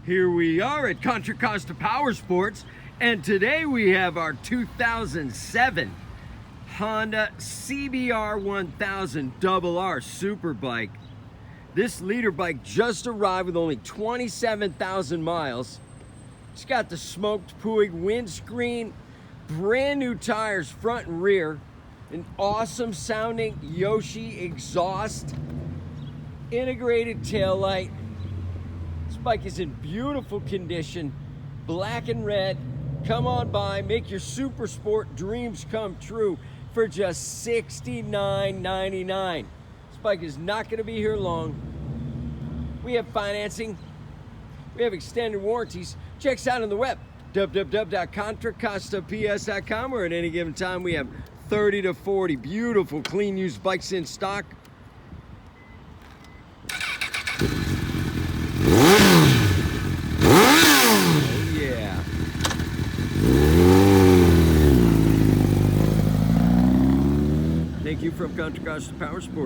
Here we are at Contra Costa Powersports, and today we have our 2007 Honda CBR1000RR superbike. This leader bike just arrived with only 27,000 miles. It's got the smoked Puig windscreen, brand new tires front and rear, an awesome sounding Yoshi exhaust, integrated taillight. This bike is in beautiful condition, black and red. Come on by, make your super sport dreams come true for just $69.99. This bike is not going to be here long. We have financing, we have extended warranties. Check us out on the web, www.contracostaps.com, where at any given time we have 30 to 40 beautiful clean used bikes in stock. Oh yeah. Thank you from Contra Costa Powersports.